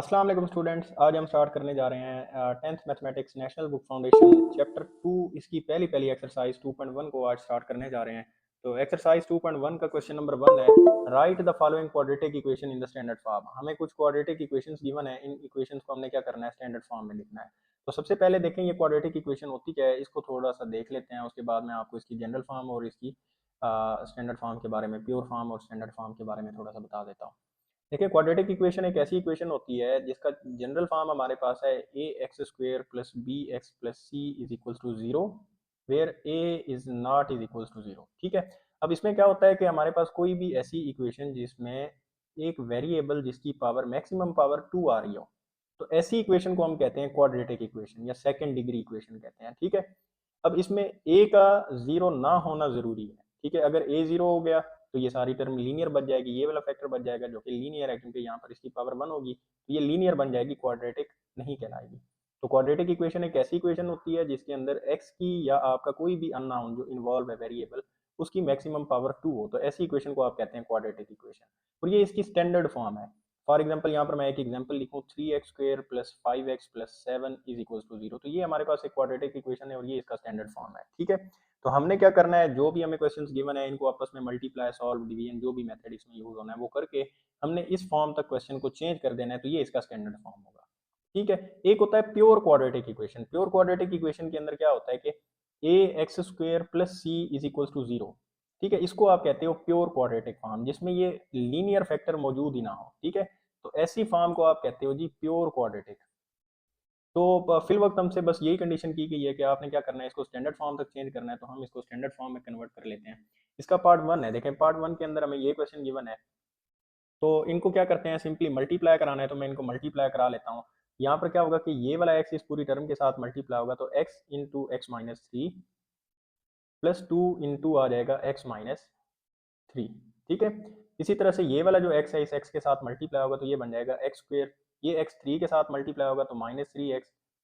अस्सलाम वालेकुम स्टूडेंट्स। आज हम स्टार्ट करने जा रहे हैं 10th mathematics national book foundation chapter 2। इसकी पहली पहली एक्सरसाइज 2.1 को आज स्टार्ट करने जा रहे हैं। तो एक्सरसाइज 2.1 का क्वेश्चन नंबर 1 है, right the following quadratic equation in the standard form. हमें कुछ क्वाड्रेटिक इक्वेशंस गिवन है, इन इक्वेशंस को हमने क्या करना है, स्टैंडर्ड फॉर्म में लिखना है। तो सबसे पहले देखें ये क्वाड्रेटिक इक्वेशन होती क्या है, इसको थोड़ा सा देख लेते हैं। उसके बाद मैं आपको इसकी जनरल फॉर्म और इसकी स्टैंडर्ड फॉर्म के बारे में, प्योर फॉर्म और स्टैंडर्ड फॉर्म के बारे में थोड़ा सा बता देता हूँ। देखिए, क्वाड्रेटिक इक्वेशन एक ऐसी इक्वेशन होती है जिसका जनरल फॉर्म हमारे पास है A X square plus B X plus C is equal to zero, where A is not is equal to zero. ठीक है। अब इसमें क्या होता है कि हमारे पास कोई भी ऐसी इक्वेशन जिसमें एक वेरिएबल जिसकी पावर मैक्सिमम पावर 2 आ रही हो, तो ऐसी इक्वेशन को हम कहते हैं क्वाड्रेटिक इक्वेशन या सेकेंड डिग्री इक्वेशन कहते हैं। ठीक है। अब इसमें ए का जीरो ना होना जरूरी है। ठीक है। अगर ए जीरो हो गया तो ये सारी टर्म लीनियर बन जाएगी, ये वाला फैक्टर बन जाएगा जो कि लीनियर है, क्योंकि यहाँ पर इसकी पावर 1 होगी, तो ये लीनियर बन जाएगी, क्वाड्रेटिक नहीं कहलाएगी। तो क्वाड्रेटिक इक्वेशन एक ऐसी इक्वेशन होती है जिसके अंदर एक्स की या आपका कोई भी अननोन जो इन्वॉल्व है वेरिएबल, उसकी मैक्सिमम पावर 2 हो, तो ऐसी इक्वेशन को आप कहते हैं क्वाड्रेटिक इक्वेशन। और ये इसकी स्टैंडर्ड फॉर्म है। फॉर एग्जाम्पल यहाँ पर मैं एक एग्जाम्पल लिखूँ, 3x² plus 5x+7 is equal to zero, तो ये हमारे पास एक क्वाड्रेटिक इक्वेशन है और ये इसका स्टैंडर्ड फॉर्म है। ठीक है। तो हमने क्या करना है, जो भी हमें क्वेश्चंस गिवन है इनको आपस में मल्टीप्लाई, सॉल्व, डिवीजन, जो भी मेथड इसमें यूज होना है वो करके हमने इस फॉर्म तक क्वेश्चन को चेंज कर देना है, तो ये इसका स्टैंडर्ड फॉर्म होगा। ठीक है। एक होता है pure quadratic equation. Pure quadratic equation के अंदर क्या होता है कि A X square plus C is equal to zero. ठीक है। इसको आप कहते हो प्योर क्वाड्रेटिक फॉर्म, जिसमें ये लीनियर फैक्टर मौजूद ही ना हो। ठीक है। तो ऐसी फॉर्म को आप कहते हो जी प्योर क्वाड्रेटिक। तो फिल वक्त हमसे बस यही कंडीशन की गई है कि आपने क्या करना है, इसको स्टैंडर्ड फॉर्म तक चेंज करना है, तो हम इसको स्टैंडर्ड फॉर्म में कन्वर्ट कर लेते हैं। इसका पार्ट 1 है, देखें पार्ट 1 के अंदर हमें ये क्वेश्चन गिवन है, तो इनको क्या करते हैं, सिंपली मल्टीप्लाई कराना है, तो मैं इनको मल्टीप्लाई करा लेता हूँ। यहाँ पर क्या होगा कि ये वाला एक्स इस पूरी टर्म के साथ मल्टीप्लाई होगा, तो X into x minus three plus two into आ जाएगा एक्स माइनस थ्री। ठीक है। इसी तरह से ये वाला जो x है, इस x के साथ मल्टीप्लाई होगा तो ये बन जाएगा एक्स स्क्वेयर। ये x 3 के साथ मल्टीप्लाई होगा तो -3x,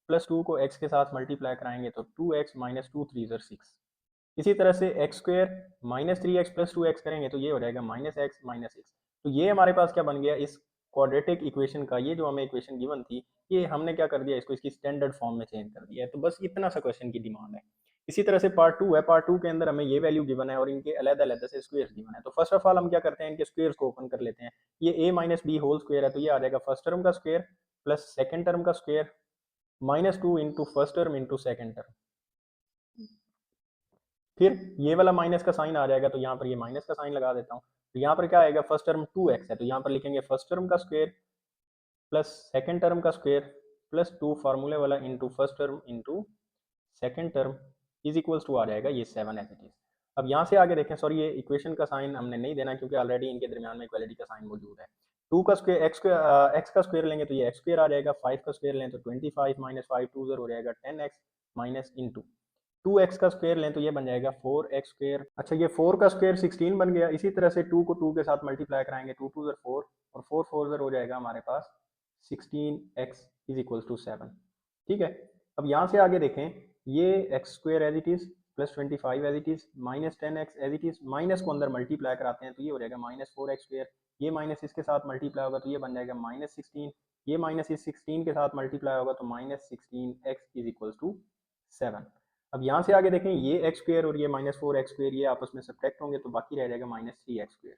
प्लस टू को x के साथ मल्टीप्लाई कराएंगे तो 2x माइनस टू थ्री ज़र 6। इसी तरह से x square -3x plus 2x करेंगे तो ये हो जाएगा -x माइनस सिक्स। तो ये हमारे पास क्या बन गया, इस क्वाड्रेटिक इक्वेशन का, ये जो हमें इक्वेशन गिवन थी, ये हमने क्या कर दिया, इसको इसकी स्टैंडर्ड फॉर्म में चेंज कर दिया है। तो बस इतना सा क्वेश्चन की डिमांड है। इसी तरह से पार्ट 2 है, पार्ट 2 के अंदर हमें ये वैल्यू गिवन है और इनके अलग अलग से स्क्वेयर गिवन है। तो फर्स्ट ऑफ ऑल हम क्या करते हैं, इनके स्क्वेयर्स को ओपन कर लेते हैं। ये a minus b whole square है, तो ये आ जाएगा फर्स्ट टर्म का स्क्वेयर प्लस सेकंड टर्म का square -2 into first term into second term. फिर ये वाला माइनस का साइन आ जाएगा, तो यहाँ पर ये माइनस का साइन लगा देता हूँ। तो यहाँ पर क्या आएगा, फर्स्ट टर्म 2x है, तो यहाँ पर लिखेंगे फर्स्ट टर्म का स्क्वेयर प्लस सेकंड टर्म का स्क्वेयर प्लस 2 फार्मूले वाला into first term into second term is equals to आ जाएगा ये 7 एज इट इज। अब यहाँ से आगे देखें, सॉरी ये इक्वेशन का साइन हमने नहीं देना क्योंकि ऑलरेडी इनके दरमियान में इक्वालिटी का साइन मौजूद है। 2 का स्क्वेयर एक्स का स्क्वेयर लेंगे तो ये एक्स स्क्वेयर आ जाएगा, 5 का स्क्वेयर लें तो 25 माइनस फाइव टू ज़र हो जाएगा 10x माइनस इंटू 2x का स्क्वेयर लें तो ये बन जाएगा 4x स्क्वेयर। अच्छा, ये 4 का स्क्वेयर 16 बन गया। इसी तरह से 2 को 2 के साथ मल्टीप्लाई कराएंगे, 2 2 ज़र 4 और 4 4 ज़र हो जाएगा हमारे पास 16x इज इक्वल टू 7। ठीक है। अब यहाँ से आगे देखें, ये x square as it is plus 25 as it is minus 10x as it is, minus को अंदर मल्टीप्लाई कराते हैं तो ये हो जाएगा -4x स्क्वेयर। ये माइनस इसके साथ मल्टीप्लाई होगा तो ये बन जाएगा -16। ये माइनस इस 16 के साथ मल्टीप्लाई होगा तो -16x इज इक्वल टू 7। अब यहाँ से आगे देखें, ये एक्स स्क्वेयर और ये -4x स्क्वेयर ये आपस में सब्ट्रैक्ट होंगे तो बाकी रह जाएगा -3x स्क्वेयर।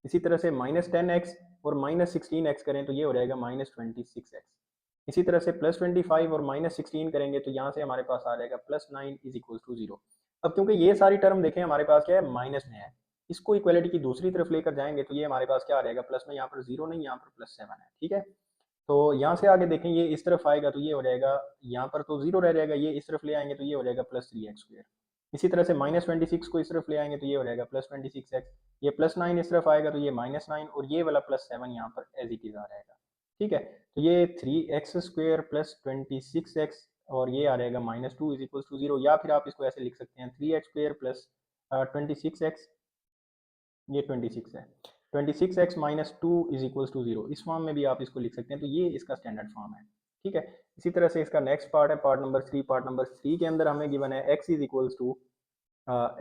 इसी तरह से -10x और -16x करें तो ये हो जाएगा -26x। इसी तरह से +25 और -16 करेंगे तो यहाँ से हमारे पास आ जाएगा +9 इज इक्वल टू 0। अब क्योंकि ये सारी टर्म देखें हमारे पास क्या है, माइनस में है, इसको इक्वलिटी की दूसरी तरफ लेकर जाएंगे तो ये हमारे पास क्या आ जाएगा, प्लस में, यहाँ पर 0 नहीं, यहाँ पर +7 है। ठीक है। तो यहाँ से आगे देखें, ये इस तरफ आएगा तो ये हो जाएगा, यहाँ पर तो 0 रह जाएगा, ये इस तरफ ले आएंगे तो ये हो जाएगा +3x स्क्वेयर। इसी तरह से -26 को इस तरफ ले आएंगे तो ये हो जाएगा +26x। ये +9 इस तरफ आएगा तो ये -9 और ये वाला +7 यहाँ पर एज इट इज आ जाएगा। ठीक है। तो ये 3x स्क्वेयर प्लस 26x और ये आ जाएगा -2 इज इक्वल टू 0, या फिर आप इसको ऐसे लिख सकते हैं 3x स्क्वेयर प्लस 26x, ये 26 है, 26x minus two is equal to 0, इस फॉर्म में भी आप इसको लिख सकते हैं। तो ये इसका स्टैंडर्ड फॉर्म है। ठीक है। इसी तरह से इसका नेक्स्ट पार्ट है, पार्ट नंबर 3। पार्ट नंबर 3 के अंदर हमें गिवन है x is equals to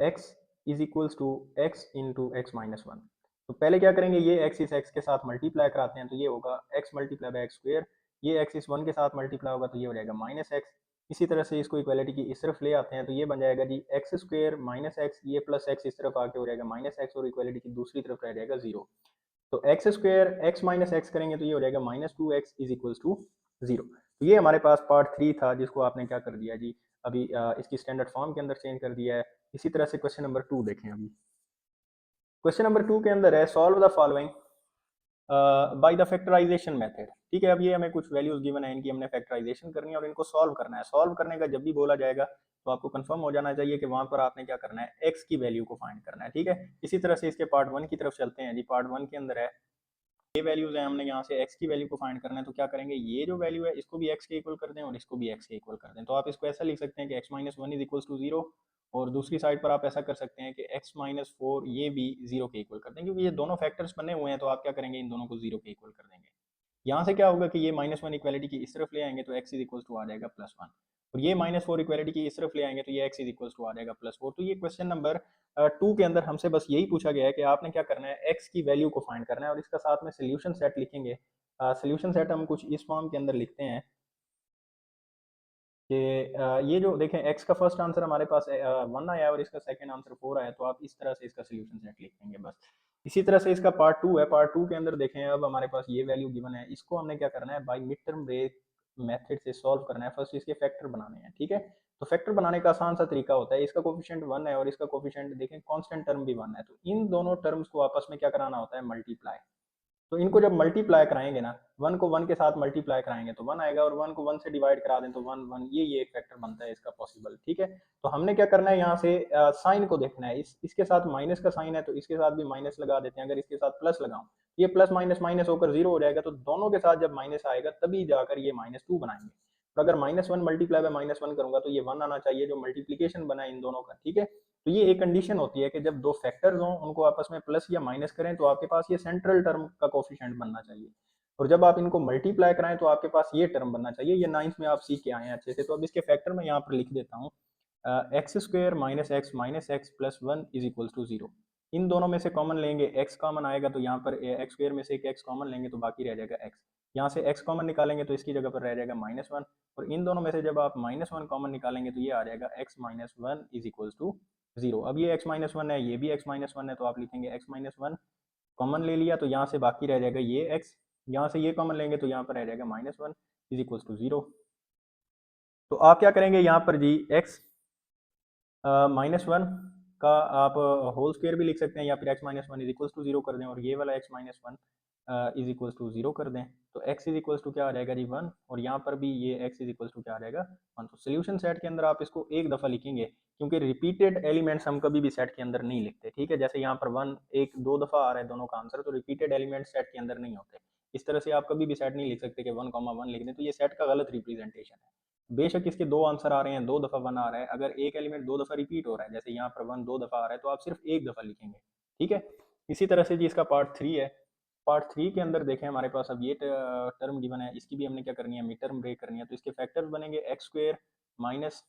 x into x minus one. तो पहले क्या करेंगे, ये x इस x के साथ मल्टीप्लाई कराते हैं तो ये होगा x multiply by x square ये x इस 1 के साथ मल्टीप्लाई होगा तो ये हो जाएगा माइनस एक्स। इसी तरह से इसको इक्वालिटी की इस तरफ ले आते हैं तो ये बन जाएगा जी एक्स स्क्वायर माइनस एक्स, ये प्लस एक्स इस तरफ आके हो जाएगा माइनस एक्स, और इक्वालिटी की दूसरी तरफ रह जाएगा जीरो। तो x square x minus x करेंगे तो ये हो जाएगा minus two x is equals to zero. तो ये हमारे पास पार्ट 3 था जिसको आपने क्या कर दिया जी, अभी इसकी स्टैंडर्ड फॉर्म के अंदर चेंज कर दिया है। इसी तरह से क्वेश्चन नंबर 2 देखें। अभी क्वेश्चन नंबर 2 के अंदर है solve the following by the factorization method. ठीक है, अब ये हमें कुछ वैल्यूज गिवन है, इनकी हमने फैक्टराइजेशन करनी है और इनको सॉल्व करना है। सॉल्व करने का जब भी बोला जाएगा तो आपको कंफर्म हो जाना चाहिए कि वहां पर आपने क्या करना है, एक्स की वैल्यू को फाइंड करना है। ठीक है, इसी तरह से इसके पार्ट 1 की तरफ चलते हैं जी। पार्ट 1 के अंदर है ये वैल्यूज है, हमने यहाँ से x की वैल्यू को फाइंड करना है। तो क्या करेंगे, ये जो वैल्यू है इसको भी x के इक्वल कर दें और इसको भी x के इक्वल कर दें। तो आप इसको ऐसा लिख सकते हैं कि x minus one is equal to zero, और दूसरी साइड पर आप ऐसा कर सकते हैं कि x माइनस फोर ये भी जीरो के इक्वल कर दें, क्योंकि ये दोनों फैक्टर्स बने हुए हैं। तो आप क्या करेंगे, इन दोनों को जीरो के इक्वल कर देंगे। यहाँ से क्या होगा कि ये माइनस वन इक्वालिटी की इस तरफ ले आएंगे तो x इज इक्वल टू आ जाएगा प्लस वन, और ये माइनस फोर इक्वालिटी की इस तरफ ले आएंगे तो ये x इज इक्वल टू आ जाएगा प्लस फोर। तो ये क्वेश्चन नंबर 2 के अंदर हमसे बस यही पूछा गया है कि आपने क्या करना है, x की वैल्यू को फाइंड करना है, और इसका साथ में सोल्यूशन सेट लिखेंगे। सोल्यूशन सेट हम कुछ इस फॉर्म के अंदर लिखते हैं कि ये जो देखें x का फर्स्ट आंसर हमारे पास 1 आया है और इसका सेकंड आंसर 4 आया, तो आप इस तरह से इसका सोल्यूशन सेट लिखेंगे बस। इसी तरह से इसका पार्ट 2 है। पार्ट 2 के अंदर देखें, अब हमारे पास ये वैल्यू गिवन है, इसको हमने क्या करना है, by mid term break method से सॉल्व करना है। फर्स्ट इसके फैक्टर बनाने हैं। ठीक है, तो फैक्टर बनाने का आसान सा तरीका होता है, इसका कोफिशिएंट 1 है और इसका कोफिशिएंट देखें कांस्टेंट टर्म भी 1 है, तो इन दोनों टर्म्स को आपस में क्या कराना होता है, मल्टीप्लाई। तो इनको जब मल्टीप्लाई कराएंगे ना, वन को वन के साथ मल्टीप्लाई कराएंगे तो वन आएगा, और वन को वन से डिवाइड करा दें तो वन वन, ये एक फैक्टर बनता है इसका पॉसिबल। ठीक है, तो हमने क्या करना है, यहाँ से साइन को देखना है। इसके साथ माइनस का साइन है तो इसके साथ भी माइनस लगा देते हैं। अगर इसके साथ प्लस लगाऊं, ये प्लस माइनस माइनस होकर जीरो हो जाएगा, तो दोनों के साथ जब माइनस आएगा तभी जाकर ये माइनस टू बनाएंगे। और अगर minus one multiply by minus one करूंगा तो ये वन आना चाहिए, जो मल्टीप्लीकेशन बना इन दोनों का। ठीक है, तो ये एक कंडीशन होती है कि जब दो फैक्टर्स हों उनको आपस में प्लस या माइनस करें तो आपके पास ये सेंट्रल टर्म का कोफिशिएंट बनना चाहिए, और जब आप इनको मल्टीप्लाई कराएं तो आपके पास ये टर्म बनना चाहिए। ये नाइन्थ में आप सीख के आए हैं अच्छे से। तो अब इसके फैक्टर में यहाँ पर लिख देता हूँ, x square minus X plus one is equal to zero. इन दोनों में से कॉमन लेंगे, एक्स कॉमन आएगा तो यहाँ पर एक्स स्क्वायर में से एक एक्स कॉमन लेंगे तो बाकी रह जाएगा एक्स। यहाँ से एक्स कॉमन निकालेंगे तो इसकी जगह पर रह जाएगा माइनस वन, और इन दोनों में से जब आप माइनस वन कॉमन निकालेंगे तो ये आ जाएगा x minus one is equal to zero. अब ये एक्स माइनस वन है, ये भी एक्स माइनस वन है, तो आप लिखेंगे एक्स माइनस वन कॉमन ले लिया तो यहाँ से बाकी रह जाएगा ये एक्स, यहाँ से ये कॉमन लेंगे तो यहाँ पर रह जाएगा minus one is equal to zero. तो आप क्या करेंगे, यहाँ पर जी एक्स माइनस वन का आप होल स्क्वायर भी लिख सकते हैं, या फिर x minus one is equal to zero कर दें, और ये वाला x minus one is equal to zero कर दें, तो x इज इक्वल टू क्या आ जाएगा जी वन, और यहाँ पर भी ये x इज इक्वल टू क्या आ जाएगा वन। तो सोल्यूशन सेट के अंदर आप इसको एक दफ़ा लिखेंगे, क्योंकि रिपीटेड एलिमेंट्स हम कभी भी सेट के अंदर नहीं लिखते। ठीक है, जैसे यहाँ पर वन एक दो दफ़ा आ रहा है दोनों का आंसर, तो रिपीटेड एलिमेंट सेट के अंदर नहीं होते। इस तरह से आप कभी भी सेट नहीं लिख सकते कि वन कॉमा वन लिख दें, तो ये सेट का गलत रिप्रेजेंटेशन है। बेशक इसके दो आंसर आ रहे हैं, दो दफ़ा वन आ रहा है, अगर एक एलिमेंट दो दफ़ा रिपीट हो रहा है, जैसे यहाँ पर वन दो दफ़ा आ रहा है, तो आप सिर्फ एक दफ़ा लिखेंगे। ठीक है, इसी तरह से जी इसका पार्ट 3 है। पार्ट 3 के अंदर देखें, हमारे पास अब ये टर्म गिवन है, इसकी भी हमने क्या करनी है, मिड टर्म ब्रेक करनी है। तो इसके फैक्टर्स बनेंगे x square minus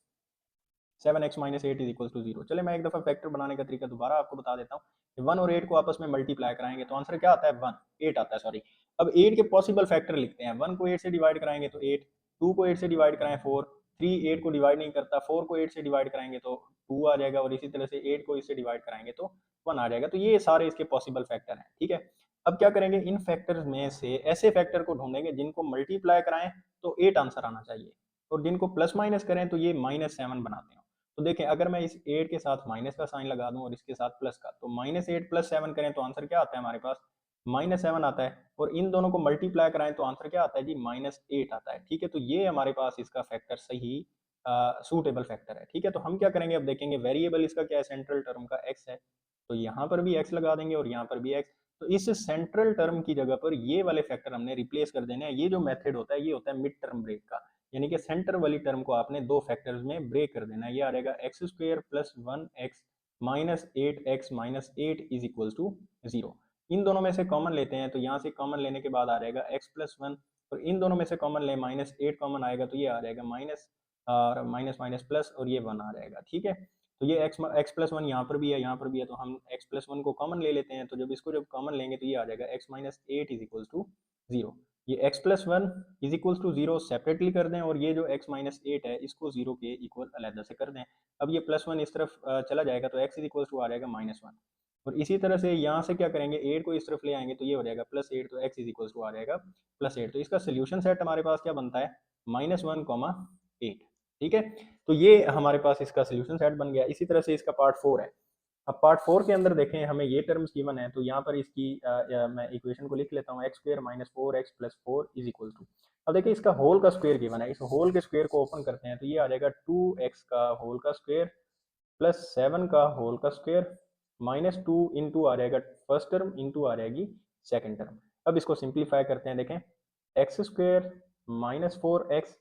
seven x minus eight is equal to zero. चले मैं एक दफ़ा फैक्टर बनाने का तरीका दोबारा आपको बता देता हूँ। वन और एट को आपस में मल्टीप्लाई कराएंगे तो आंसर क्या आता है, वन एट आता है, सॉरी। अब एट के पॉसिबल फैक्टर लिखते हैं। वन को एट से डिवाइड कराएंगे तो एट, टू को एट से डिवाइड कराएं फोर, थ्री एट को डिवाइड नहीं करता, फोर को एट से डिवाइड कराएंगे तो टू आ जाएगा, और इसी तरह से एट को इससे डिवाइड कराएंगे तो वन आ जाएगा। तो ये सारे इसके पॉसिबल फैक्टर हैं। ठीक है, अब क्या करेंगे, इन फैक्टर्स में से ऐसे फैक्टर को ढूंढेंगे जिनको मल्टीप्लाई कराएं तो एट आंसर आना चाहिए, और जिनको प्लस माइनस करें तो ये माइनस सेवन बनाते हैं। तो देखें, अगर मैं इस एट के साथ माइनस का साइन लगा दूं और इसके साथ प्लस का, तो माइनस एट प्लस सेवन करें तो आंसर क्या आता है हमारे पास, माइनस सेवन आता है, और इन दोनों को मल्टीप्लाई कराएं तो आंसर क्या आता है जी, माइनस एट आता है। ठीक है, तो ये हमारे पास इसका फैक्टर सही सूटेबल फैक्टर है। ठीक है, तो हम क्या करेंगे, अब देखेंगे वेरिएबल इसका क्या है, सेंट्रल टर्म का एक्स है, तो यहाँ पर भी एक्स लगा देंगे और यहाँ पर भी एक्स। तो इस सेंट्रल टर्म की जगह पर ये वाले फैक्टर हमने रिप्लेस कर देने हैं। ये जो मेथड होता है ये होता है मिड टर्म ब्रेक का, यानी कि सेंटर वाली टर्म को आपने दो फैक्टर्स में ब्रेक कर देना है। ये आ जाएगा x square plus one X minus eight X minus eight is equal to zero. इन दोनों में से कॉमन लेते हैं, तो यहाँ से कॉमन लेने के बाद आ जाएगा एक्स प्लस वन, और इन दोनों में से कॉमन ले माइनस एट कॉमन आएगा तो ये आ जाएगा माइनस, और माइनस माइनस प्लस, और ये वन आ जाएगा। ठीक है, तो ये एक्स प्लस वन यहाँ पर भी है, यहाँ पर भी है, तो हम एक्स प्लस वन को कॉमन ले लेते हैं। तो जब इसको जब कॉमन लेंगे तो ये आ जाएगा x minus eight is equal to zero. ये x plus one is equals to zero separately कर दें और ये जो x माइनस एट है इसको जीरो के इक्वल अलहदा से कर दें। अब ये प्लस वन इस तरफ चला जाएगा तो x इज इक्वल्स टू आ जाएगा माइनस वन। और इसी तरह से यहाँ से क्या करेंगे, एट को इस तरफ ले आएंगे तो ये हो जाएगा प्लस एट, तो x इज इक्वल्स टू आ जाएगा प्लस एट। तो इसका सोल्यूशन सेट हमारे पास क्या बनता है, माइनस वन कॉमा एट। ठीक है, तो ये हमारे पास इसका सोल्यूशन सेट बन गया। इसी तरह से इसका पार्ट फोर है। अब पार्ट फोर के अंदर देखें, हमें ये टर्म्स गिवन है, तो यहाँ पर इसकी मैं इक्वेशन को लिख लेता हूँ, x square minus four x plus four is equal to. अब देखिए इसका होल का स्क्वायर गिवन है, इस होल के स्क्वायर को ओपन करते हैं तो ये आ जाएगा टू एक्स का होल का स्क्वायर प्लस सेवन का होल का स्क्वायर माइनस टू इंटू आ जाएगा फर्स्ट टर्म इंटू आ जाएगी सेकेंड टर्म। अब इसको सिंप्लीफाई करते हैं, देखें X square minus four x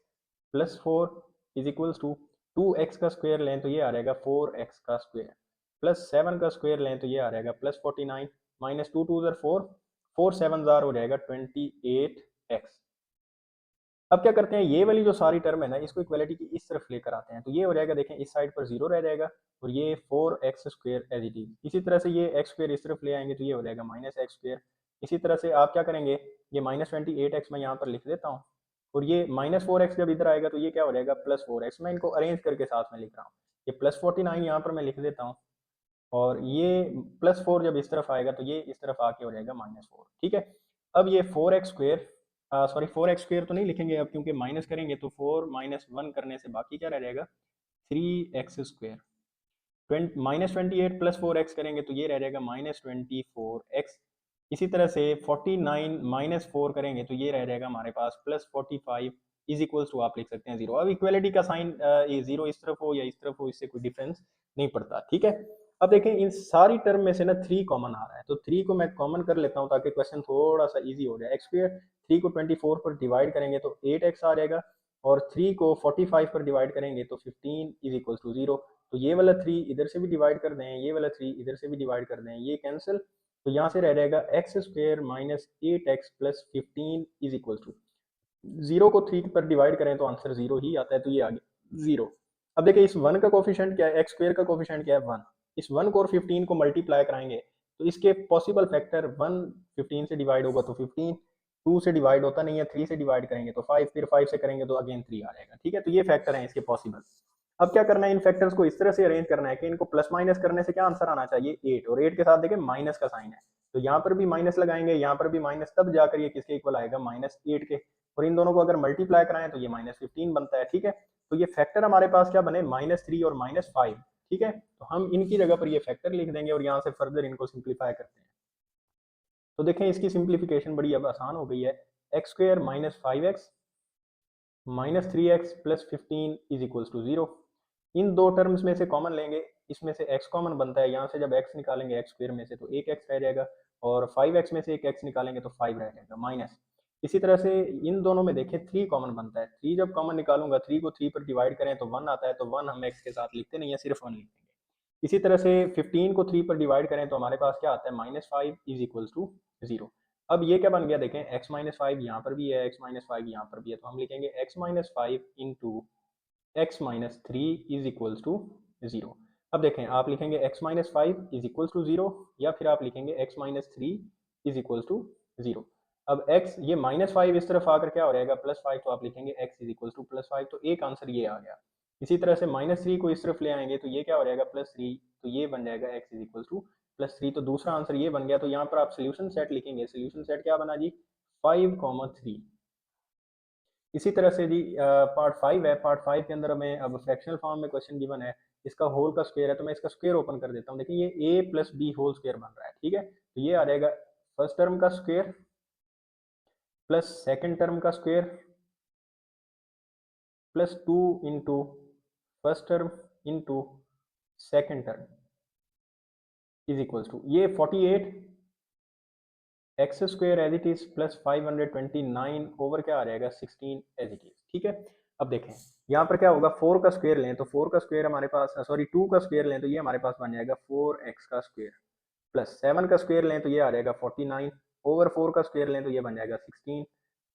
plus four is equals to two X का स्क्वायर लें तो ये आ जाएगा फोर एक्स का स्क्वायर प्लस सेवन का स्क्वायर लें तो ये आ जाएगा plus forty nine minus two two ज़र फोर, फोर सेवन ज़ार हो जाएगा ट्वेंटी एट एक्स। अब क्या करते हैं, ये वाली जो सारी टर्म है ना इसको इक्वलिटी की इस तरफ लेकर आते हैं तो ये हो जाएगा, देखें इस साइड पर जीरो रह जाएगा और ये four x square as it is. इसी तरह से ये एक्स स्क्वेयर इस तरफ ले आएंगे तो ये हो जाएगा माइनस एक्स स्क्वेयर। इसी तरह से आप क्या करेंगे, ये माइनस ट्वेंटी एट एक्स मैं यहाँ पर लिख देता हूँ और ये माइनस फोर एक्स जब इधर आएगा तो ये क्या हो जाएगा प्लस फोर एक्स। मैं इनको अरेंज करके साथ में लिख रहा हूँ, ये प्लस फोर्टी नाइन यहाँ पर मैं लिख देता हूँ और ये प्लस फोर जब इस तरफ आएगा तो ये इस तरफ आके हो जाएगा माइनस फोर। ठीक है, अब ये four x square sorry four x square तो नहीं लिखेंगे अब, क्योंकि माइनस करेंगे तो फोर माइनस वन करने से बाकी क्या रह जाएगा three x square. Minus twenty eight plus four x करेंगे तो ये रह जाएगा माइनस ट्वेंटी फोर एक्स। इसी तरह से फोर्टी नाइन माइनस फोर करेंगे तो ये रह जाएगा हमारे पास plus forty five is equals to आप लिख सकते हैं जीरो। अब इक्वलिटी का साइन ये जीरो इस तरफ हो या इस तरफ हो इससे कोई डिफरेंस नहीं पड़ता। ठीक है, अब देखें इन सारी टर्म में से ना थ्री कॉमन आ रहा है तो थ्री को मैं कॉमन कर लेता हूँ ताकि क्वेश्चन थोड़ा सा इजी हो जाए। एक्स स्क्वायर थ्री को 24 पर डिवाइड करेंगे तो 8x आ जाएगा और थ्री को 45 पर डिवाइड करेंगे तो 15 इज इक्वल टू जीरो। तो ये वाला थ्री इधर से भी डिवाइड कर दें, ये वाला थ्री इधर से भी डिवाइड कर दें, ये कैंसिल, तो यहाँ से रह जाएगा x square minus eight x plus fifteen is equal to zero को थ्री पर डिवाइड करें तो आंसर जीरो ही आता है, तो ये आ गया जीरो। अब देखिए इस वन का कोफिशिएंट क्या है, एक्स स्क्वायर का कोफिशिएंट क्या है वन। इस वन को और 15 को मल्टीप्लाई कराएंगे तो इसके पॉसिबल फैक्टर वन 15 से डिवाइड होगा तो 15, टू से डिवाइड होता नहीं है, थ्री से डिवाइड करेंगे तो फाइव, फिर फाइव से करेंगे तो अगेन थ्री आ जाएगा। ठीक है, तो ये फैक्टर है इसके पॉसिबल। अब क्या करना है, इन फैक्टर्स को इस तरह से अरेंज करना है कि इनको प्लस माइनस करने से क्या आंसर आना चाहिए एट, और एट के साथ देखिए माइनस का साइन है तो यहाँ पर भी माइनस लगाएंगे, यहाँ पर भी माइनस, तब जाकर ये किसके इक्वल आएगा माइनस एट के। और इन दोनों को अगर मल्टीप्लाई कराएं तो ये माइनस फिफ्टीन बनता है। ठीक है, तो ये फैक्टर हमारे पास क्या बने माइनस थ्री और माइनस फाइव। ठीक है, तो हम इनकी जगह पर ये फैक्टर लिख देंगे और यहाँ से फर्दर इनको सिंप्लीफाई करते हैं। तो देखें इसकी सिंप्लीफिकेशन बड़ी अब आसान हो गई है। X square minus five X minus three X plus fifteen is equals to zero. इन दो टर्म्स में से कॉमन लेंगे, इसमें से x कॉमन बनता है, यहाँ से जब x निकालेंगे एक्स स्क्वायर में से तो एक x रह जाएगा और 5x में से एक x निकालेंगे तो 5 रह जाएगा माइनस। इसी तरह से इन दोनों में देखें थ्री कॉमन बनता है, थ्री जब कॉमन निकालूंगा थ्री को थ्री पर डिवाइड करें तो वन आता है, तो वन हम x के साथ लिखते नहीं है, सिर्फ वन लिखेंगे। इसी तरह से 15 को थ्री पर डिवाइड करें तो हमारे पास क्या आता है minus five is equals to zero. अब ये क्या बन गया, देखें x माइनस फाइव यहाँ पर भी है, x माइनस फाइव यहाँ पर भी है, तो हम लिखेंगे x minus five into x minus three is equals to zero. अब देखें आप लिखेंगे x minus five is equals to zero या फिर आप लिखेंगे x minus three is equals to zero. अब x ये माइनस फाइव इस तरफ आकर क्या हो जाएगा प्लस फाइव, तो आप लिखेंगे x is equals two plus five, तो एक आंसर ये आ गया। इसी तरह से माइनस थ्री को इस तरफ ले आएंगे तो ये क्या हो जाएगा प्लस थ्री, तो ये बन जाएगा x is equals two plus three, तो दूसरा आंसर ये बन गया। तो यहाँ पर आप सोल्यूशन सेट लिखेंगे, सोल्यूशन सेट क्या बना जी फाइव कॉमा थ्री। इसी तरह से जी पार्ट फाइव है, पार्ट फाइव के अंदर हमें अब फ्रैक्शनल फॉर्म में क्वेश्चन गिवन है, इसका होल का स्क्वायर है, तो मैं इसका स्क्वायर ओपन कर देता हूँ। देखिए ये a plus B whole square बन रहा है। ठीक है, तो ये आ जाएगा फर्स्ट टर्म का स्क्वायर प्लस सेकंड टर्म का square plus two into first term into second term is equals to ये 48 x square as it is plus 529 over क्या आ जाएगा 16 एज इट इज। ठीक है, अब देखें यहाँ पर क्या होगा, फोर का स्क्वायर लें तो फोर का स्क्वायर हमारे पास सॉरी टू का स्क्वायर लें तो ये हमारे पास बन जाएगा फोर एक्स का स्क्वायर प्लस सेवन का स्क्वायर लें तो ये आ जाएगा 49 ओवर फोर का स्क्वायर लें तो ये बन जाएगा 16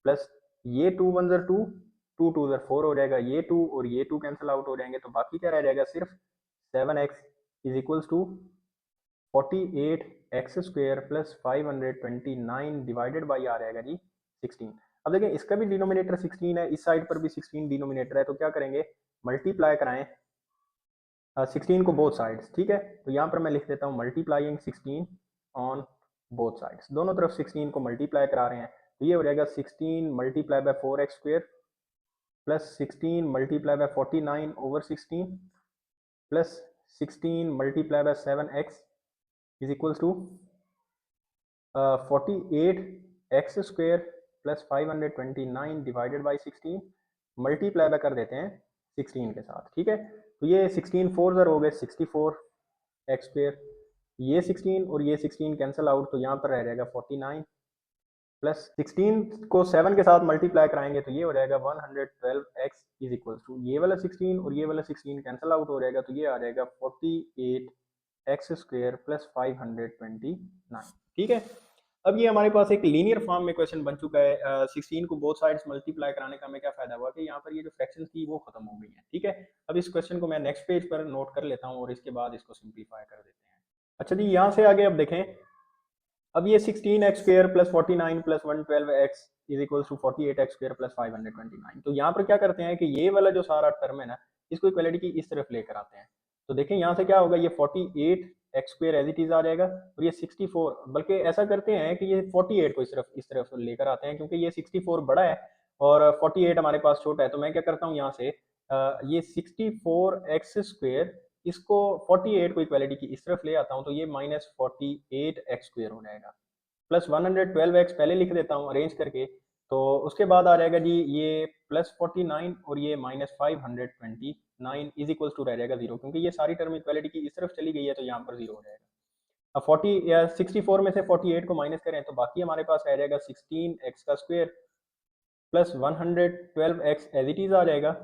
प्लस ये टू वन जर टू, टू टू जर फोर हो जाएगा, ये टू और ये टू कैंसिल आउट हो जाएंगे तो बाकी क्या रह जाएगा सिर्फ 7x is equals to 48 x square plus 529 divided by आ जाएगा जी 16। अब देखें इसका भी डिनोमिनेटर 16 है, इस साइड पर भी 16 डिनोमिनेटर है, तो क्या करेंगे मल्टीप्लाई कराएं 16 को बोथ साइड्स, ठीक है। तो यहाँ पर मैं लिख देता हूँ मल्टीप्लाइंग 16 ऑन बोथ साइड्स, दोनों तरफ 16 को मल्टीप्लाई करा रहे हैं, तो ये हो जाएगा 16 multiply by 4x square plus 16 multiply by 49 over 16 plus 16 multiply by 7x is equals to 48x square plus 529 divided by 16 multiply by कर देते हैं 16 के साथ, ठीक है। तो ये 16 फोर ज़र हो गए 64 एक्स स्क्वेयर, ये 16 और ये 16 कैंसिल आउट, तो यहाँ पर रह जाएगा 49 प्लस 16 को 7 के साथ मल्टीप्लाई कराएंगे तो ये हो जाएगा 112x इज इक्वल टू ये वाला 16 और ये वाला 16 कैंसिल आउट हो जाएगा, तो ये आ जाएगा 48x स्क्वेयर प्लस 529, ठीक है। अब ये हमारे पास एक लीनियर फॉर्म में क्वेश्चन बन चुका है। 16 को बोथ साइड्स मल्टीप्लाई कराने का हमें क्या फायदा हुआ कि यहाँ पर ये जो फ्रैक्शंस थी वो खत्म हो गई हैं, ठीक है। अब इस क्वेश्चन को मैं नेक्स्ट पेज पर नोट कर लेता हूँ और इसके बाद इसको सिंप्लीफाई कर देते हैं। अच्छा जी, यहाँ से आगे अब देखें, अब ये 16x square plus 49 plus 112x is equal to 48x square plus 529, तो यहाँ पर क्या करते हैं कि ये वाला जो सारा टर्म है ना, इसको इक्वलिटी की इस तरफ लेकर आते हैं। तो देखें यहाँ से क्या होगा, ये 48x square as it is आ जाएगा और ये 64, बल्कि ऐसा करते हैं कि ये 48 को इस तरफ लेकर आते हैं क्योंकि ये 64 बड़ा है और 48 हमारे पास छोटा है। तो मैं क्या करता हूँ यहाँ से ये 64x स्क्वेयर इसको 48 को इक्वालिटी की इस तरफ ले आता हूँ, तो ये माइनस 48x स्क्वेयर हो जाएगा प्लस 112x पहले लिख देता हूँ अरेंज करके, तो उसके बाद आ जाएगा जी ये प्लस 49 और ये माइनस 529 इज इक्वल टू रह जाएगा 0, क्योंकि ये सारी टर्म इक्वालिटी की इस तरफ चली गई है तो यहाँ पर 0 हो जाएगा। अब 40 या 64 में से 48 को माइनस करें तो बाकी हमारे पास रह जाएगा 16x का square plus 112x as it is आ जाएगा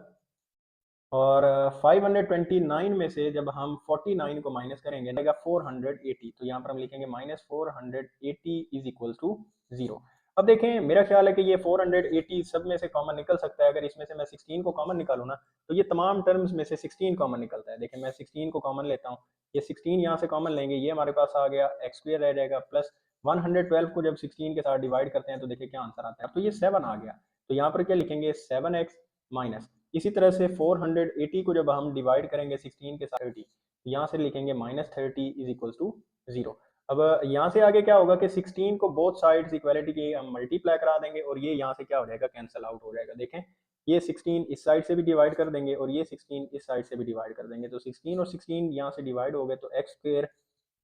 और 529 में से जब हम 49 को माइनस करेंगे रहेगा 480, तो यहाँ पर हम लिखेंगे माइनस 480 इज इक्वल टू 0। अब देखें मेरा ख्याल है कि ये 480 सब में से कॉमन निकल सकता है, अगर इसमें से मैं 16 को कॉमन निकालूँ ना तो ये तमाम टर्म्स में से 16 कॉमन निकलता है। देखें मैं 16 को कॉमन लेता हूँ, ये 16 यहाँ से कॉमन लेंगे, ये हमारे पास आ गया एक्स स्क्वायर रह जाएगा प्लस 112 को जब 16 के साथ डिवाइड करते हैं तो देखिए क्या आंसर आता है, तो ये 7 आ गया। तो यहाँ पर क्या लिखेंगे 7x माइनस, इसी तरह से 480 को जब हम डिवाइड करेंगे 16 के साथ 30, तो यहाँ से लिखेंगे माइनस 30 इज इक्वल टू 0। अब यहाँ से आगे क्या होगा कि 16 को बोथ साइड्स इक्वालिटी के हम मल्टीप्लाई करा देंगे और ये यहाँ से क्या हो जाएगा कैंसिल आउट हो जाएगा। देखें ये 16 इस साइड से भी डिवाइड कर देंगे और ये 16 इस साइड से भी डिवाइड कर देंगे, तो 16 और 16 यहाँ से डिवाइड हो गए तो x square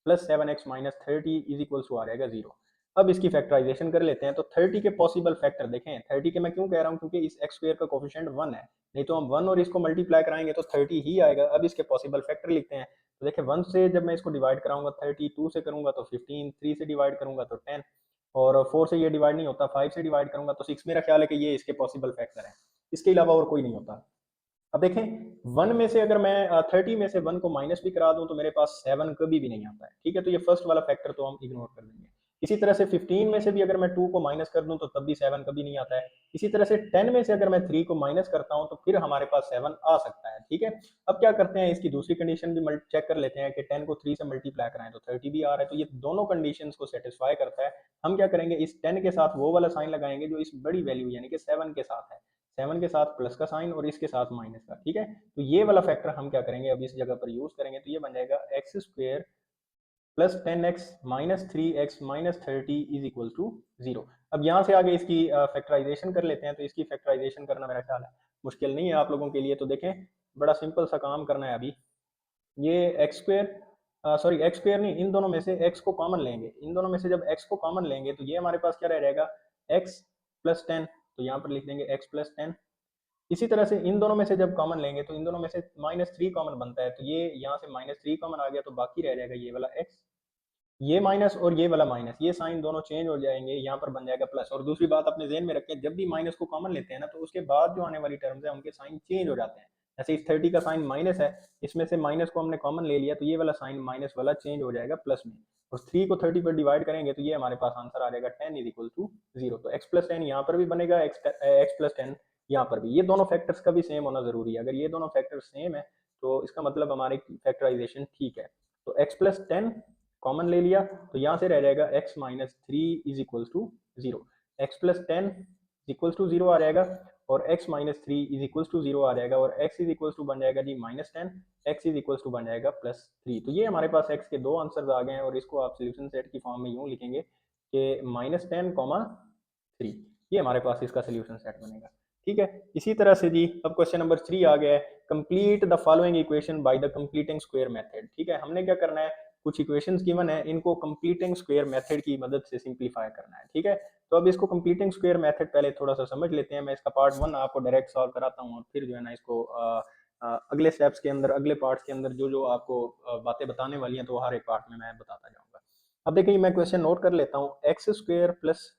plus 7x minus 30 is equal to आ जाएगा 0। अब इसकी फैक्टराइजेशन कर लेते हैं, तो 30 के पॉसिबल फैक्टर देखें, 30 के मैं क्यों कह रहा हूँ क्योंकि इस एक्स स्क्वायर का कोफिशिएंट 1 है, नहीं तो हम 1 और इसको मल्टीप्लाई कराएंगे तो 30 ही आएगा। अब इसके पॉसिबल फैक्टर लिखते हैं, तो देखिए 1 से जब मैं इसको डिवाइड कराऊंगा 30, 2 से करूंगा तो 15, 3 से डिवाइड करूंगा तो 10 और 4 से ये डिवाइड नहीं होता, 5 से डिवाइड करूंगा तो 6। मेरा ख्याल है कि ये इसके पॉसिबल फैक्टर है, इसके अलावा और कोई नहीं होता। अब देखें 1 में से अगर मैं 30 में से 1 को माइनस भी करा दूं तो मेरे पास 7 कभी भी नहीं आता है, ठीक है। तो ये फर्स्ट वाला फैक्टर तो हम इग्नोर कर देंगे। इसी तरह से 15 में से भी अगर मैं 2 को माइनस कर दूं तो तब भी 7 कभी नहीं आता है। इसी तरह से 10 में से अगर मैं 3 को माइनस करता हूं तो फिर हमारे पास 7 आ सकता है, ठीक है। अब क्या करते हैं इसकी दूसरी कंडीशन भी चेक कर लेते हैं कि 10 को 3 से मल्टीप्लाई कराएं तो 30 भी आ रहा है, तो ये दोनों कंडीशंस को सेटिस्फाई करता है। हम क्या करेंगे इस 10 के साथ वो वाला साइन लगाएंगे जो इस बड़ी वैल्यू यानी कि 7 के साथ है, 7 के साथ प्लस का साइन और इसके साथ माइनस का, ठीक है। तो ये वाला फैक्टर हम क्या करेंगे अब इस जगह पर यूज करेंगे, तो ये बन जाएगा x square plus 10x minus 3x minus 30 is equal to 0। अब यहाँ से आगे इसकी फैक्टराइजेशन कर लेते हैं, तो इसकी फैक्टराइजेशन करना मेरा ख्याल है मुश्किल नहीं है आप लोगों के लिए। तो देखें बड़ा सिंपल सा काम करना है अभी, ये x square sorry x square नहीं, इन दोनों में से x को कॉमन लेंगे, इन दोनों में से जब x को कॉमन लेंगे तो ये हमारे पास क्या रह जाएगा x प्लस 10, तो यहाँ पर लिख देंगे x प्लस 10। इसी तरह से इन दोनों में से जब कॉमन लेंगे तो इन दोनों में से माइनस 3 कॉमन बनता है, तो ये यहाँ से माइनस 3 कॉमन आ गया तो बाकी रह जाएगा ये वाला x, ये माइनस और ये वाला माइनस, ये साइन दोनों चेंज हो जाएंगे, यहाँ पर बन जाएगा प्लस। और दूसरी बात अपने ज़हन में रखें, जब भी माइनस को कॉमन लेते हैं ना तो उसके बाद जो आने वाली टर्म्स है उनके साइन चेंज हो जाते हैं। जैसे इस 30 का साइन माइनस है, इसमें से माइनस को हमने कॉमन ले लिया तो ये वाला साइन माइनस वाला चेंज हो जाएगा प्लस में, और 3 को 30 पर डिवाइड करेंगे तो ये हमारे पास आंसर आ जाएगा 10 इज इक्वल टू 0। तो x प्लस 10 यहाँ पर भी बनेगा, x प्लस 10 यहाँ पर भी, ये दोनों फैक्टर्स का भी सेम होना जरूरी है। अगर ये दोनों फैक्टर्स सेम है तो इसका मतलब हमारी फैक्टराइजेशन ठीक है। तो x प्लस 10 कॉमन ले लिया तो यहाँ से रह जाएगा x minus 3 is equal to 0। X plus 10 equals to 0 आ जाएगा, और x minus three is equals to 0 आ जाएगा, और x इज इक्वल्स टू बन जाएगा जी -10, x इज इक्वल्स टू बन जाएगा +3। तो ये हमारे पास x के दो आंसर्स आ गए हैं, और इसको आप सोल्यूशन सेट की फॉर्म में यूँ लिखेंगे कि -10, 3, ये हमारे पास इसका सोल्यूशन सेट बनेगा। ठीक है, इसी तरह से जी अब क्वेश्चन नंबर 3 आ गया है, complete the following equation by the completing square method. ठीक है, हमने क्या करना है, कुछ इक्वेशंस गिवन है, इनको कंप्लीटिंग स्क्वायर मेथड की मदद से सिंप्लीफाई करना है। ठीक है, तो अब इसको कंप्लीटिंग स्क्वायर मेथड पहले थोड़ा सा समझ लेते हैं। मैं इसका पार्ट 1 आपको डायरेक्ट सॉल्व कराता हूँ, और फिर जो है ना इसको अगले स्टेप्स के अंदर, अगले पार्ट्स के अंदर जो जो आपको बातें बताने वाली हैं, तो हर एक पार्ट में मैं बताता जाऊंगा। अब देखिए मैं क्वेश्चन नोट कर लेता हूँ, x square plus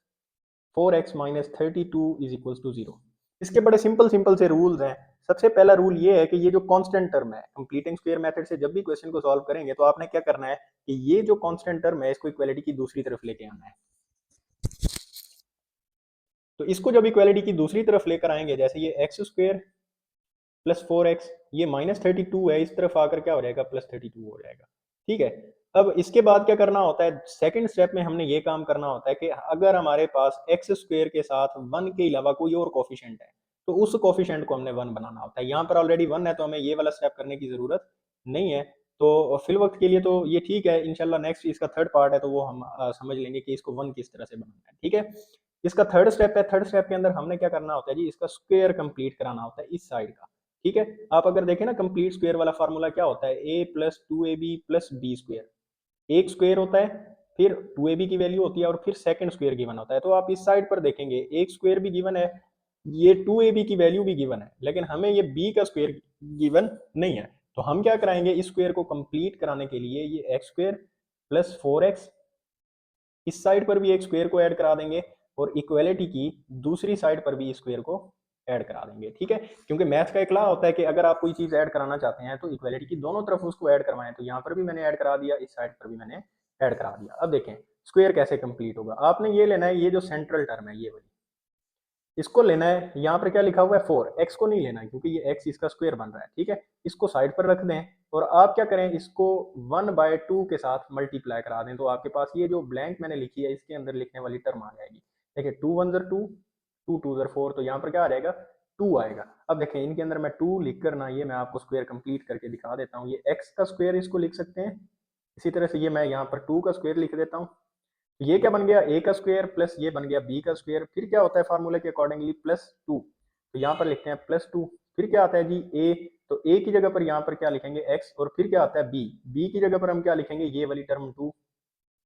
4x minus 32 is equal to 0। इसके बड़े सिंपल सिंपल से रूल्स हैं। सबसे पहला रूल ये है कि ये जो कांस्टेंट टर्म है, कंप्लीटिंग स्क्वायर मेथड से जब भी क्वेश्चन को सॉल्व करेंगे तो आपने क्या करना है कि ये जो कांस्टेंट टर्म है इसको इक्वालिटी की दूसरी तरफ लेके आना है। तो इसको जब इक्वालिटी की दूसरी तरफ लेकर आएंगे, जैसे ये एक्स स्क्वायर प्लस 4x, ये -32 है, इस तरफ आकर क्या हो जाएगा, +32 हो जाएगा। ठीक है, अब इसके बाद क्या करना होता है, सेकंड स्टेप में हमने ये काम करना होता है कि अगर हमारे पास एक्स स्क्वायर के साथ 1 के अलावा कोई और कोफिशिएंट है, तो उस कोफिशिएंट को हमने 1 बनाना होता है। यहाँ पर ऑलरेडी 1 है, तो हमें ये वाला स्टेप करने की जरूरत नहीं है। तो फिल वक्त के लिए तो ये ठीक है, इंशाल्लाह नेक्स्ट इसका थर्ड पार्ट है, तो वो हम समझ लेंगे कि इसको 1 किस तरह से बनाना है। ठीक है, इसका थर्ड स्टेप है, थर्ड स्टेप के अंदर हमने क्या करना होता है जी, इसका स्क्वायर कंप्लीट कराना होता है इस साइड का। ठीक है, आप अगर देखें ना, कंप्लीट स्क्वायर वाला फार्मूला क्या होता है, a प्लस 2ab प्लस बी स्क्वायर। एक स्क्वायर होता है, फिर 2ab की वैल्यू होती है, और फिर सेकंड स्क्वायर गिवन होता है। तो आप इस साइड पर देखेंगे एक स्क्वायर भी गिवन है, ये 2ab की वैल्यू भी गिवन है, लेकिन हमें ये b का स्क्वायर गिवन नहीं है। तो हम क्या कराएंगे, इस स्क्वायर को कंप्लीट कराने के लिए ये एक्स स्क्वायर प्लस 4x, इस साइड पर भी एक स्क्वायर को ऐड करा देंगे, और इक्वलिटी की दूसरी साइड पर भी इस स्क्वायर को ऐड करा देंगे। ठीक है, क्योंकि मैथ्स का एक लॉ होता है कि अगर आप कोई चीज ऐड कराना चाहते हैं तो इक्वलिटी की दोनों तरफ उसको ऐड करवाएं। तो यहाँ पर भी मैंने ऐड करा दिया, इस साइड पर भी मैंने ऐड करा दिया। अब देखें स्क्वायर कैसे कंप्लीट होगा, आपने ये लेना है, ये जो सेंट्रल टर्म है ये वाली, इसको लेना है। यहाँ पर क्या लिखा हुआ है 4, एक्स को नहीं लेना है क्योंकि ये एक्स इसका स्क्वायर बन रहा है। ठीक है, इसको साइड पर रख दें, और आप क्या करें, इसको 1/2 के साथ मल्टीप्लाई करा दें, तो आपके पास ये जो ब्लैंक मैंने लिखी है इसके अंदर लिखने वाली टर्म आ जाएगी। देखिए 2 1 2, 2 2 4, तो यहाँ पर क्या आ जाएगा, 2 आएगा। अब देखें इनके अंदर मैं 2 लिख कर ना, ये मैं आपको स्क्वायर कंप्लीट करके दिखा देता हूँ। ये एक्स का स्क्वायर इसको लिख सकते हैं, इसी तरह से ये मैं यहाँ पर 2 का स्क्वायर लिख देता हूँ। ये क्या बन गया, ए का स्क्वायर प्लस ये बन गया बी का स्क्वायर, फिर क्या होता है फार्मूले के अकॉर्डिंगली +2, तो यहाँ पर लिखते हैं +2। फिर क्या आता है जी ए, तो ए की जगह पर यहाँ पर क्या लिखेंगे एक्स, और फिर क्या आता है बी, बी की जगह पर हम क्या लिखेंगे, ये वाली टर्म 2।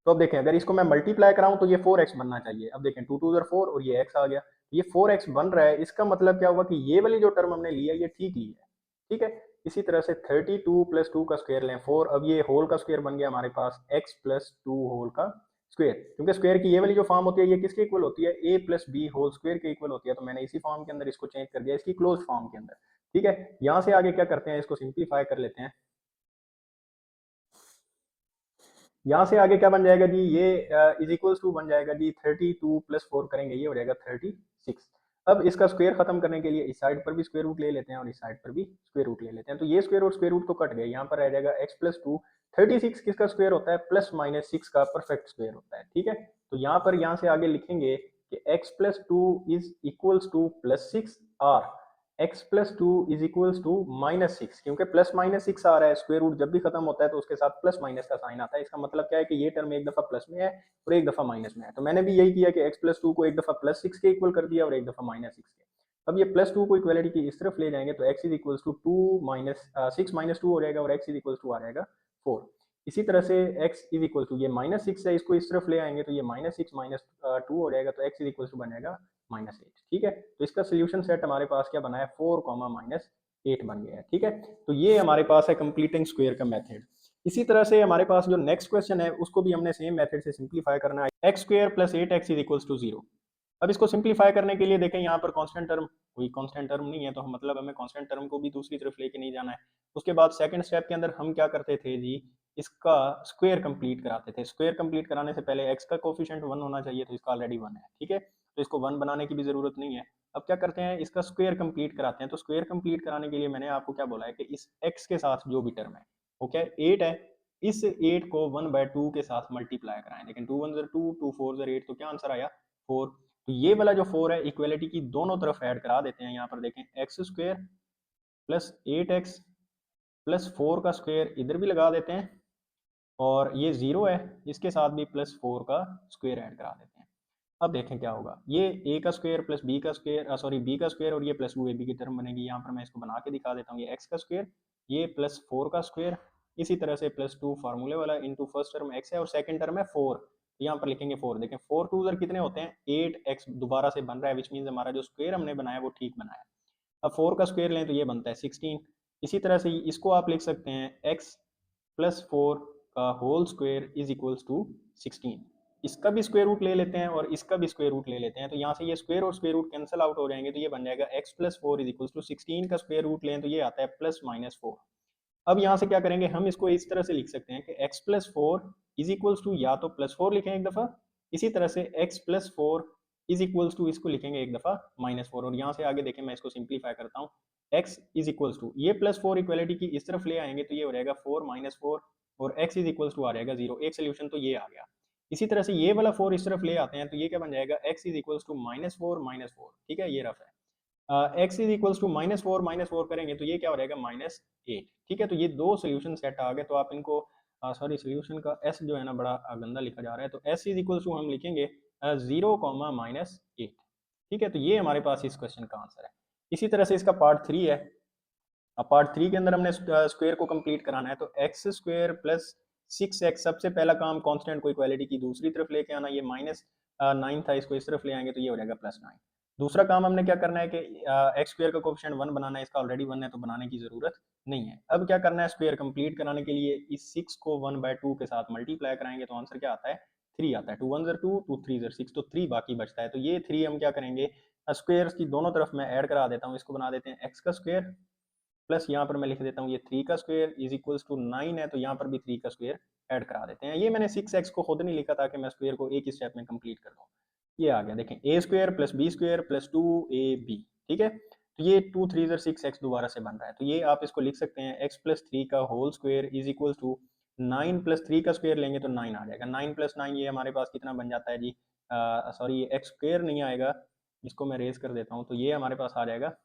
तो अब देखें अगर इसको मैं मल्टीप्लाई कराऊं तो ये 4x बनना चाहिए। अब देखें 2 2 4, और ये x आ गया, ये 4x बन रहा है। इसका मतलब क्या हुआ कि ये वाली जो टर्म हमने लिया ये ठीक ली है। ठीक है, इसी तरह से 32 + 2 का स्क्वायर लें 4, अब ये होल का स्क्वायर बन गया हमारे पास x + 2 होल का स्क्वायर, क्योंकि स्क्वायर की ये वाली जो फॉर्म होती है ये किसके इक्वल होती है, a + b होल स्क्वायर के इक्वल होती है। तो मैंने इसी फॉर्म के अंदर इसको चेंज कर दिया, इसकी क्लोज फॉर्म के अंदर। ठीक है, यहाँ से आगे क्या करते हैं, इसको सिंप्लीफाई कर लेते हैं। यहाँ से आगे क्या बन जाएगा जी, ये इज इक्वल्स टू बन जाएगा जी 32 + 4 करेंगे, ये हो जाएगा 36। अब इसका स्क्वायर खत्म करने के लिए इस साइड पर भी स्क्वायर रूट ले लेते हैं, और इस साइड पर भी स्क्वायर रूट ले लेते हैं। तो ये स्क्वायर रूट तो कट गए, यहाँ पर रह जाएगा x + 2। 36 किसका स्क्वायर होता है, +-6 का परफेक्ट स्क्वायर होता है। ठीक है, तो यहाँ पर यहाँ से आगे लिखेंगे कि x + 2 इज इक्वल्स टू +6, और x + 2 इज इक्वल्स टू -6, क्योंकि +-6 आ रहा है, स्क्वायर रूट जब भी खत्म होता है तो उसके साथ प्लस माइनस का साइन आता है। इसका मतलब क्या है कि ये टर्म एक दफा प्लस में है और एक दफा माइनस में है। तो मैंने भी यही किया कि x + 2 को एक दफा +6 के इक्वल कर दिया और एक दफा -6 के। अब ये +2 को इक्वलिटी की इस तरफ ले जाएंगे तो x इज इक्वल्स टू 6 - 2 हो जाएगा, और x इज इक्वल्स टू आ जाएगा 4। इसी तरह से x इज इक्वल टू ये -6 है, इसको इस तरफ ले आएंगे तो ये -6 - 2 हो जाएगा, तो x इज इक्वल टू बनेगा -8। ठीक है, तो इसका सोल्यूशन सेट हमारे पास क्या बना है, 4, -8 बन गया है। ठीक है, तो ये हमारे पास है कंप्लीटिंग स्क्वायर का मेथड। इसी तरह से हमारे पास जो नेक्स्ट क्वेश्चन है उसको भी हमने सेम मेथड से सिंप्लीफाई करना है। x² + 8x is equals to 0। अब इसको सिंप्लीफाई करने के लिए देखें यहाँ पर कांस्टेंट टर्म, कोई कांस्टेंट टर्म नहीं है, तो मतलब हमें कांस्टेंट टर्म को भी दूसरी तरफ लेके नहीं जाना है। उसके बाद सेकंड स्टेप के अंदर हम क्या करते थे जी, इसका स्क्वायर कंप्लीट कराते थे। स्क्वायर कंप्लीट कराने से पहले x का कोफिशिएंट 1 होना चाहिए, तो इसका ऑलरेडी 1 है। ठीक है, तो इसको 1 बनाने की भी जरूरत नहीं है। अब क्या करते हैं, इसका स्क्वायर कंप्लीट कराते हैं। तो स्क्वायर कंप्लीट कराने के लिए मैंने आपको क्या बोला है कि इस x के साथ जो भी टर्म है वो क्या है, 8 है, इस 8 को 1/2 के साथ मल्टीप्लाई कराएं। लेकिन 2 1 2, 2 4 8, तो क्या आंसर आया 4। तो ये वाला जो 4 है इक्वलिटी की दोनों तरफ ऐड करा देते हैं। यहाँ पर देखें x square plus 8x plus 4 का स्क्वायर इधर भी लगा देते हैं, और ये 0 है, इसके साथ भी प्लस 4 का स्क्वायर ऐड करा देते हैं। अब देखें क्या होगा, ये a का स्क्वायर प्लस b का स्क्वायर सॉरी b का स्क्वायर और ये प्लस 2ab की टर्म बनेगी। यहाँ पर मैं इसको बना के दिखा देता हूँ, ये x का स्क्वायर, ये प्लस 4 का स्क्वायर, इसी तरह से प्लस 2 फार्मूले वाला इंटू फर्स्ट टर्म x है और सेकंड टर्म है 4। यहाँ पर लिखेंगे 4। देखें 4 टू कितने होते हैं 8x दोबारा से बन रहा है, विच मीन्स हमारा जो स्क्वायर हमने बनाया वो ठीक बनाया। अब 4 का स्क्वायर लें तो ये बनता है 16। इसी तरह से इसको आप लिख सकते हैं x प्लस 4 का whole square is equals to 16। इसका भी स्क्वायर रूट ले लेते हैं और इसका भी स्क्वायर रूट ले लेते हैं, तो यहाँ से ये स्क्वायर और स्क्वायर रूट कैंसिल आउट हो जाएंगे, तो ये बन जाएगा x plus 4 is equals to 16 का स्क्वायर रूट लें तो ये आता है प्लस माइनस 4। अब यहाँ से क्या करेंगे, हम इसको इस तरह से लिख सकते हैं कि x plus 4 is equals to या तो प्लस 4 लिखें एक दफ़ा, इसी तरह से x plus 4 is equals to इसको लिखेंगे एक दफ़ा माइनस 4, और यहाँ से आगे देखें मैं इसको सिंप्लीफाई करता हूँ, x इज इक्वल्स टू ये प्लस 4 इक्वलिटी की इस तरफ ले आएंगे तो ये हो जाएगा 4 माइनस 4 और x इज इक्वल्स टू आ जाएगा 0। एक सोल्यूशन तो ये आ गया। इसी तरह से ये वाला 4 इस तरफ ले आते हैं तो ये क्या बन जाएगा, x is equals to minus 4 minus 4, ठीक है ये रफ है। X is equals to minus four करेंगे तो ये क्या हो जाएगा -8, ठीक है। तो ये दो सोल्यूशन सेट आ गए, तो आप इनको सॉरी सोल्यूशन का एस जो है ना बड़ा गंदा लिखा जा रहा है, तो एस इज इक्वल्स टू हम लिखेंगे 0, -8, ठीक है। तो ये हमारे पास इस क्वेश्चन का आंसर है। इसी तरह से इसका पार्ट 3 है। अब पार्ट 3 के अंदर हमने स्क्वायर को कंप्लीट कराना है, तो एक्स स्क्वायर प्लस 6x, सबसे पहला काम कांस्टेंट को इक्वालिटी की दूसरी तरफ लेके आना, ये -9 था, इसको इस तरफ ले आएंगे तो ये हो जाएगा +9। दूसरा काम हमने क्या करना है कि एक्स स्क्वायर का कोफिशिएंट 1 बनाना है, इसका ऑलरेडी 1 है तो बनाने की जरूरत नहीं है। अब क्या करना है, स्क्वायर कंप्लीट कराने के लिए इस 6 को 1/2 के साथ मल्टीप्लाई कराएंगे तो आंसर क्या आता है 3 आता है। 2 1 2, 2 3 6, तो 3 बाकी बचता है। तो ये 3 हम क्या करेंगे, स्क्वायर्स की दोनों तरफ मैं ऐड करा देता हूँ, इसको बना देते हैं एक्स का स्क्वायर प्लस यहाँ पर मैं लिख देता हूँ ये 3 का स्क्वायर इज इक्वल्स टू 9 है, तो यहाँ पर भी 3 का स्क्वायर ऐड करा देते हैं। ये मैंने 6x को खुद नहीं लिखा था कि मैं स्क्वायर को एक ही स्टेप में कंप्लीट कर दूँ। ये आ गया, देखें a square plus b square plus 2ab, ठीक है। तो ये 2 3 6x दोबारा से बन रहा है, तो ये आप इसको लिख सकते हैं x प्लस 3 का whole square is equal to 9 plus 3 का स्क्वायर लेंगे तो 9 आ जाएगा। 9 प्लस 9 ये हमारे पास कितना बन जाता है जी, सॉरी ये एक्स स्क्वायर नहीं आएगा, इसको मैं रेज कर देता हूँ, तो ये हमारे पास आ जाएगा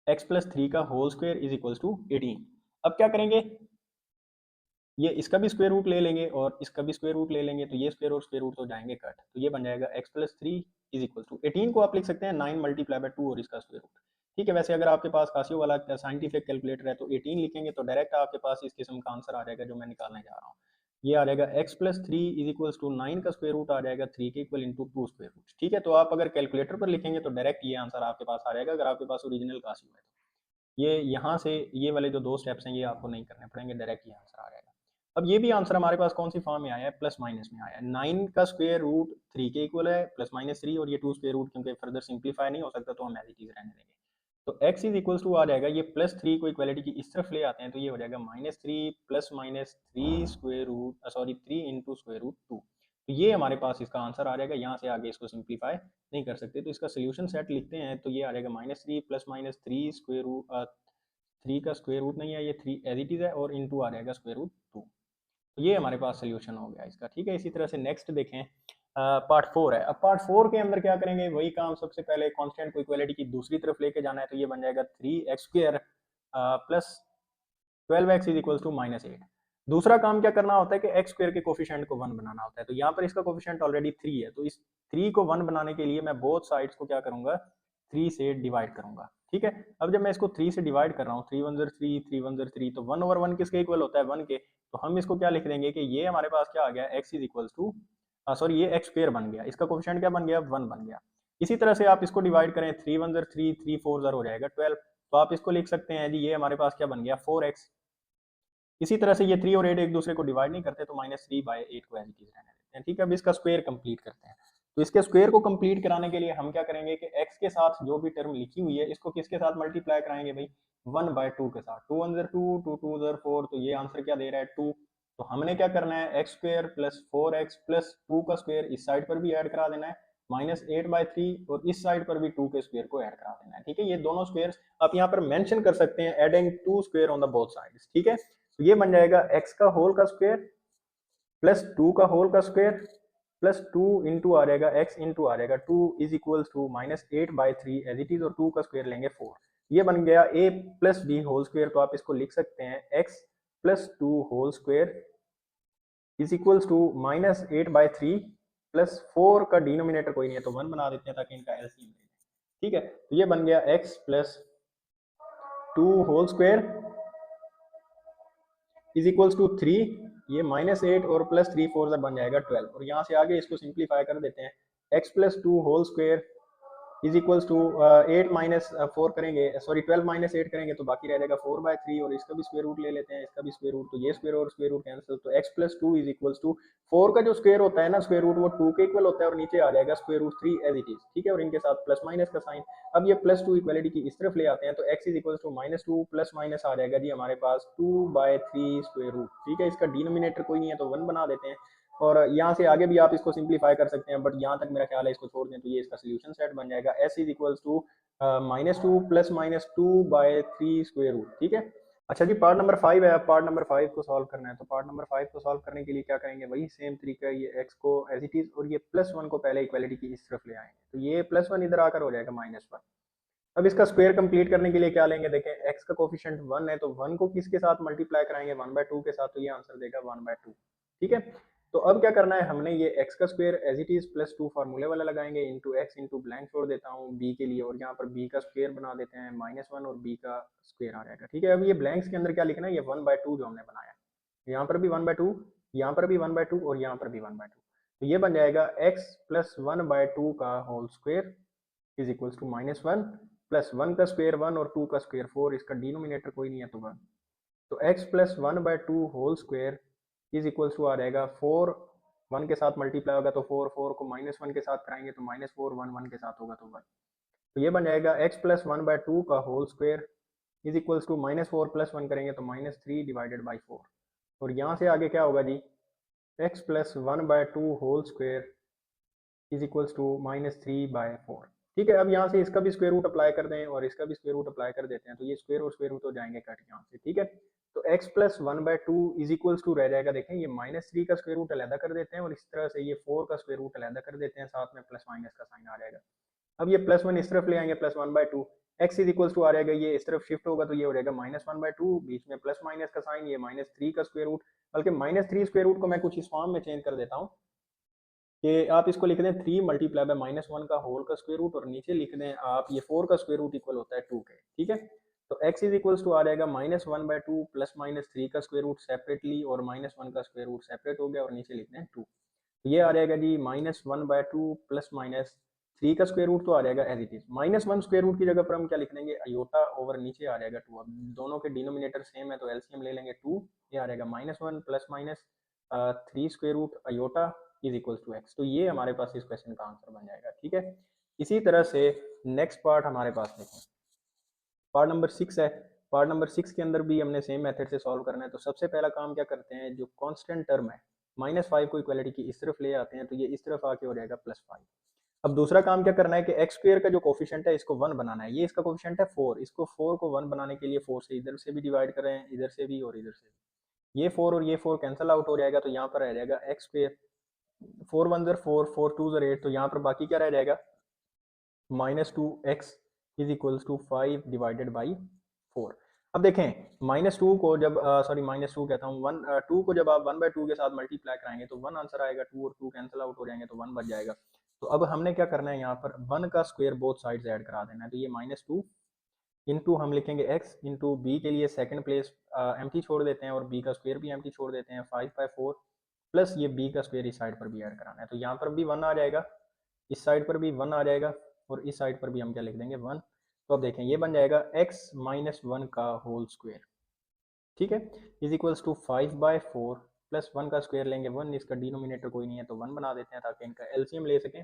x प्लस 3 का whole square is equals to 18। अब क्या करेंगे, ये इसका भी स्क्वायर रूट ले लेंगे और इसका भी स्क्वायर रूट ले लेंगे, तो ये स्क्वायर रूट तो जाएंगे कट, तो ये बन जाएगा x plus 3 is equal to 18 को आप लिख सकते हैं 9 मल्टीप्लाई बाय 2 और इसका स्क्वायर रूट, ठीक है। वैसे अगर आपके पास कासियो वाला साइंटिफिक कैलकुलेटर है तो 18 लिखेंगे तो डायरेक्ट आपके पास इस किस्म का आंसर आ जाएगा जो मैं निकालने जा रहा हूँ। ये आ जाएगा x plus 3 is equals to 9 का स्क्वायर रूट आ जाएगा 3 के इक्वल इंटू 2 स्क्वायर रूट, ठीक है। तो आप अगर कैलकुलेटर पर लिखेंगे तो डायरेक्ट ये आंसर आपके पास आ जाएगा अगर आपके पास ओरिजिनल कासियो है तो। ये यहाँ से ये वाले जो दो स्टेप्स हैं ये आपको नहीं करने पड़ेंगे, डायरेक्ट ये आंसर आ जाएगा। अब ये भी आंसर हमारे पास कौन सी फॉर्म में आया है, प्लस माइनस में आया है। 9 का स्क्वायर रूट 3 के इक्वल है प्लस माइनस 3, और ये 2 स्क्वायर रूट क्योंकि फर्दर सिंप्लीफाई नहीं हो सकता तो हम एज इट इज रहने देंगे। तो x इज इक्वल्स टू आ जाएगा, ये प्लस 3 को इक्वालिटी की इस तरफ ले आते हैं तो ये हो जाएगा -3 plus minus 3 square root sorry 3 into square root 2, तो ये हमारे पास इसका आंसर आ जाएगा। यहाँ से आगे इसको सिंप्लीफाई नहीं कर सकते, तो इसका सोल्यूशन सेट लिखते हैं तो ये आ जाएगा -3 प्लस माइनस 3 स्क्वायर रूट 3 का स्क्वायर रूट नहीं है, ये 3 एज इट इज है, और इंटू आ जाएगा स्क्वायर रूट 2। तो ये हमारे पास सोल्यूशन हो गया इसका, ठीक है। इसी तरह से नेक्स्ट देखें, पार्ट 4 है। अब पार्ट 4 के अंदर क्या करेंगे, वही काम, सबसे पहले कांस्टेंट को इक्वालिटी की दूसरी तरफ लेके जाना है, तो ये बन जाएगा 3x square plus 12x is equal to -8। दूसरा काम क्या करना होता है कि x स्क्वायर के कोफिशिएंट को 1 बनाना होता है, तो यहाँ पर इसका कोफिशिएंट ऑलरेडी 3 है, तो इस 3 को 1 बनाने के लिए मैं बोथ साइड्स को क्या करूंगा 3 से डिवाइड करूंगा, ठीक है। अब जब मैं इसको 3 से डिवाइड कर रहा हूँ 3 1 3 3 1 3, तो 1/1 किसके इक्वल होता है 1 के, तो हम इसको क्या लिख देंगे कि ये हमारे पास क्या आ गया x is equal to sorry ये x स्क्वायर बन गया, इसका कोफिशिएंट क्या बन गया 1 बन गया। इसी तरह से आप इसको डिवाइड करें 3 1 3 3 4 हो जाएगा 12, तो आप इसको लिख सकते हैं जी ये हमारे पास क्या बन गया 4x। इसी तरह से ये 3 और 8 एक दूसरे को डिवाइड नहीं करते तो -3/8 को एज इट इज रहने देते हैं, ठीक है। अब इसका स्क्वायर कंप्लीट करते हैं, तो इसके स्क्वायर को कंप्लीट कराने के लिए हम क्या करेंगे कि x के साथ जो भी टर्म लिखी हुई है इसको किसके साथ मल्टीप्लाई कराएंगे भाई 1/2 के साथ। 2 1 2 2 2 4, तो ये आंसर क्या दे रहा है 2। तो हमने क्या करना है x square plus 4x plus 2 का स्क्वायर इस साइड पर भी ऐड करा देना है -8/3, और इस साइड पर भी 2 के स्क्वायर को ऐड करा देना है, ठीक है। ये दोनों स्क्वायर्स आप यहाँ पर मेंशन कर सकते हैं adding 2 square on the both sides, ठीक है। तो ये बन जाएगा x का होल का स्क्वायर प्लस 2 का होल का स्क्वायर प्लस 2 इंटू आ जाएगा x इंटू आ जाएगा 2 is equals to -8/3 as it is, और 2 का स्क्वायर लेंगे 4। ये बन गया a plus B whole square. तो आप इसको लिख सकते हैं x plus 2 whole square is equals to -8/3 plus 4 का डिनोमिनेटर कोई नहीं है तो 1 बना देते हैं ताकि इनका एलसीएम ले लें। ठीक है, तो ये बन गया x plus 2 whole square is equals to 3, ये -8 और प्लस 3 4 बन जाएगा 12, और यहाँ से आगे इसको सिंप्लीफाई कर देते हैं। x plus 2 whole square is equals to 8 minus 4 करेंगे, सॉरी 12 माइनस 8 करेंगे तो बाकी रह जाएगा 4/3, और इसका भी स्क्वायर रूट ले लेते हैं, इसका भी स्क्वायर रूट, तो ये स्क्वायर और स्क्वायर रूट कैंसिल, तो x plus 2 is equals to 4 का जो स्क्वायर होता है ना स्क्वायर रूट, वो 2 के इक्वल होता है, और नीचे आ जाएगा square root 3 as it is. ठीक है, और इनके साथ प्लस माइनस का साइन। अब ये प्लस 2 इक्वलिटी की इस तरफ ले आते हैं, तो x is equals to -2 plus minus आ जाएगा जी हमारे पास 2/3 स्क्वायर रूट। ठीक है, इसका डिनोमिनेटर कोई नहीं है तो 1 बना देते हैं, और यहाँ से आगे भी आप इसको सिंप्लीफाई कर सकते हैं, बट यहाँ तक मेरा ख्याल है इसको छोड़ दें तो ये इसका सोल्यूशन सेट बन जाएगा। s is equals to -2 plus -2/3 square root. ठीक है, अच्छा जी, पार्ट नंबर 5 है। पार्ट नंबर 5 को सॉल्व करना है, तो पार्ट नंबर 5 को सॉल्व करने के लिए क्या करेंगे, वही सेम तरीका, ये x को एज इट इज और ये +1 को पहले इक्वलिटी की इस तरफ ले आएंगे, तो ये +1 इधर आकर हो जाएगा -1। अब इसका स्क्वायर कंप्लीट करने के लिए क्या लेंगे, देखें x का कोफिशिएंट 1 है, तो 1 को किसके साथ मल्टीप्लाई कराएंगे, 1/2 के साथ, तो ये आंसर देगा 1/2। ठीक है, तो अब क्या करना है, हमने ये x का स्क्वायर एज इट इज +2 फार्मूले वाला लगाएंगे, इंटू x इंटू ब्लैंक छोड़ देता हूँ b के लिए, और यहाँ पर b का स्क्वायर बना देते हैं -1 और b का स्क्वायर आ जाएगा। ठीक है, अब ये ब्लैंक्स के अंदर क्या लिखना है, ये 1/2 जो हमने बनाया, यहाँ पर भी 1/2, यहाँ पर भी 1/2 और यहाँ पर भी 1/2, तो ये बन जाएगा x प्लस 1/2 का whole square is equals to -1 plus 1 का स्क्वायर 1 और 2 का स्क्वायर 4, इसका डिनोमिनेटर कोई नहीं है तो 1, तो x plus 1/2 whole square is equals to आ जाएगा 4, 1 के साथ मल्टीप्लाई होगा तो 4, 4 को -1 के साथ कराएंगे तो -4, 1 1 के साथ होगा तो 1, तो ये बन जाएगा x प्लस 1/2 का whole square is equals to -4 plus 1 करेंगे तो -3 डिवाइडेड बाई 4, और यहाँ से आगे क्या होगा जी, x plus 1/2 whole square is equals to -3/4। ठीक है, अब यहाँ से इसका भी स्क्वायर रूट अप्लाई कर दें और इसका भी स्क्वायर रूट अप्लाई कर देते हैं, तो ये स्क्वायर और स्क्वायर रूट हो जाएंगे कट यहाँ से। ठीक है, तो x plus 1/2 is equals to रह जाएगा, देखें ये -3 का स्क्वायर रूट अलहदा कर देते हैं, और इस तरह से ये 4 का स्क्वायर रूट अलहदा कर देते हैं, साथ में प्लस माइनस का साइन आ जाएगा। अब ये +1 इस तरफ ले आएंगे, +1/2, x इज इक्वल्स टू आ जाएगा, ये इस तरफ शिफ्ट होगा तो ये हो जाएगा -1/2, बीच में प्लस माइनस का साइन, ये -3 का स्क्वायर रूट, बल्कि -3 स्क्वायर रूट को मैं कुछ इस फॉर्म में चेंज कर देता हूँ कि आप इसको लिख दें 3 मल्टीप्लाई बाय -1 का होल का स्क्वायर रूट, और नीचे लिख दें आप ये 4 का स्क्वायर रूट इक्वल होता है 2 के। ठीक है, तो x इज इक्वल्स टू आ जाएगा -1/2 प्लस -3 का स्क्वायर रूट सेपरेटली, और -1 का स्क्वायर रूट सेपरेट हो गया, और नीचे लिख दें 2, तो ये आ जाएगा जी -1/2 प्लस -3 का स्क्वायर रूट तो आ जाएगा as it is, -1 square root की जगह पर हम क्या लिख देंगे, अयोटा ओवर नीचे आ जाएगा 2, अब दोनों के डिनोमिनेटर सेम है तो एलसीएम ले लेंगे 2, ये आ जाएगा -1 plus -3 square root iota is equal to x, तो ये हमारे पास इस क्वेश्चन का आंसर बन जाएगा। ठीक है, इसी तरह से नेक्स्ट पार्ट हमारे पास देखें, पार्ट नंबर 6 है। पार्ट नंबर 6 के अंदर भी हमने सेम मेथड से सॉल्व करना है, तो सबसे पहला काम क्या करते हैं, जो कांस्टेंट टर्म है -5 को इक्वलिटी की इस तरफ ले आते हैं, तो ये इस तरफ आके हो जाएगा +5। अब दूसरा काम क्या करना है कि एक्स स्क्वायर का जो कोफिशिएंट है इसको 1 बनाना है, ये इसका कोफिशिएंट है 4, इसको 4 को 1 बनाने के लिए 4 से इधर से भी डिवाइड करें, इधर से भी और इधर से भी, ये 4 और ये 4 कैंसिल आउट हो जाएगा, तो यहाँ पर रह जाएगा एक्स स्क्वायर, 4 1 ज़र 4, 4 2 ज़र 8, तो यहाँ पर बाकी क्या रह जाएगा, -2x is equals to 5 divided by 4। अब देखें -2 को जब सॉरी -2 कहता हूँ 2 को जब आप 1/2 के साथ मल्टीप्लाई कराएंगे तो 1 आंसर आएगा, 2 और 2 कैंसिल आउट हो जाएंगे तो 1 बच जाएगा। तो अब हमने क्या करना है, यहाँ पर 1 का स्क्वायर बोथ साइड्स ऐड करा देना है, तो ये -2 इंटू हम लिखेंगे x इंटू बी के लिए सेकंड प्लेस एम्प्टी छोड़ देते हैं, और b का स्क्वायर भी एम्प्टी छोड़ देते हैं, 5/4 प्लस ये b का स्क्वायर इस साइड पर भी ऐड कराना है, तो यहाँ पर भी 1 आ जाएगा, इस साइड पर भी 1 आ जाएगा, और इस साइड पर भी हम क्या लिख देंगे 1। तो अब देखें ये बन जाएगा x - 1 का होल स्क्वायर, ठीक है, इज इक्वल्स टू 5/4 प्लस 1 का स्क्वायर लेंगे 1, इसका डिनोमिनेटर कोई नहीं है तो 1 बना देते हैं ताकि इनका एलसीएम ले सकें।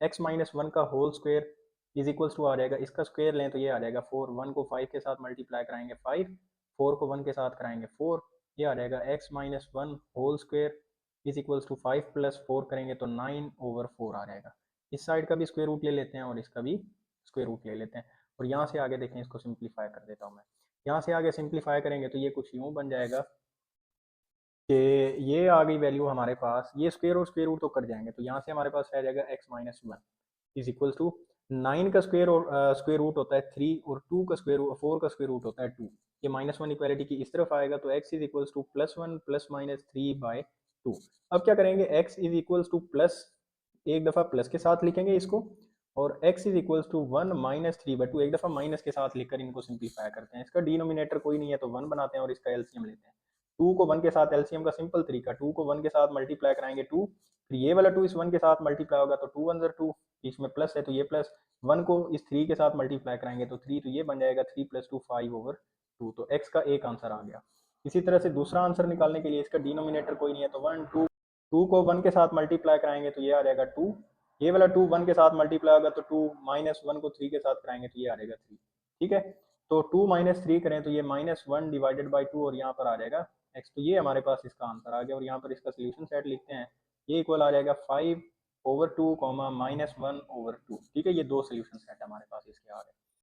x - 1 का whole square is equals to आ जाएगा, इसका स्क्वायर लें तो ये आ जाएगा 4, 1 को 5 के साथ मल्टीप्लाई कराएंगे 5, 4 को 1 के साथ कराएंगे 4, ये आ जाएगा x - 1 whole square is equals to 5 plus 4 करेंगे तो 9/4 आ जाएगा। इस साइड का भी स्क्वायर रूट ले लेते हैं और इसका भी स्क्वायर रूट ले लेते हैं, और यहाँ से आगे देखें इसको सिंप्लीफाई कर देता हूँ मैं। यहाँ से आगे सिंप्लीफाई करेंगे तो ये कुछ यूँ बन जाएगा कि ये आ गई वैल्यू हमारे पास, ये स्क्वेयर और स्क्वेयर रूट तो कट जाएंगे, तो यहाँ से हमारे पास आ जाएगा x minus one is equal to 9 का स्क्वेयर और स्क्वेयर रूट होता है 3 और 2 का स्क्वेयर 4 का स्क्वेयर रूट होता है 2। ये माइनस वन इक्वालिटी की इस तरफ आएगा, तो x is equal to plus one plus minus three by two. अब क्या करेंगे, x is equal to plus, एक दफ़ा प्लस के साथ लिखेंगे इसको, और x is equal to one minus three by two, एक दफ़ा माइनस के साथ लिखकर इनको सिंप्लीफाई करते हैं। इसका डिनोमिनेटर कोई नहीं है तो वन बनाते हैं और इसका एलसीएम लेते हैं। टू को वन के साथ, एलसीएम का सिंपल तरीका, टू को वन के साथ मल्टीप्लाई कराएंगे टू, फिर ये वाला टू इस वन के साथ मल्टीप्लाई होगा तो टू वन जर टू, इसमें प्लस है तो ये प्लस, वन को इस थ्री के साथ मल्टीप्लाई कराएंगे तो थ्री, तो ये बन जाएगा three plus two five over two. तो एक्स का एक आंसर आ गया। इसी तरह से दूसरा आंसर निकालने के लिए इसका डिनोमिनेटर कोई नहीं है तो वन, टू, टू को वन के साथ मल्टीप्लाई कराएंगे तो ये आ जाएगा टू, ये वाला टू वन के साथ मल्टीप्लाई होगा तो टू, माइनस वन को थ्री के साथ कराएंगे तो ये आ जाएगा थ्री। ठीक है, तो टू माइनस थ्री करें तो ये minus one divided by two और यहाँ पर आ जाएगा एक्स। तो ये हमारे पास इसका आंसर आ गया, और यहाँ पर इसका सोल्यूशन सेट लिखते हैं, ये इक्वल आ जाएगा five over two comma minus one over two. ठीक है, ये दो सोल्यूशन सेट हमारे पास इसके आ रहे हैं।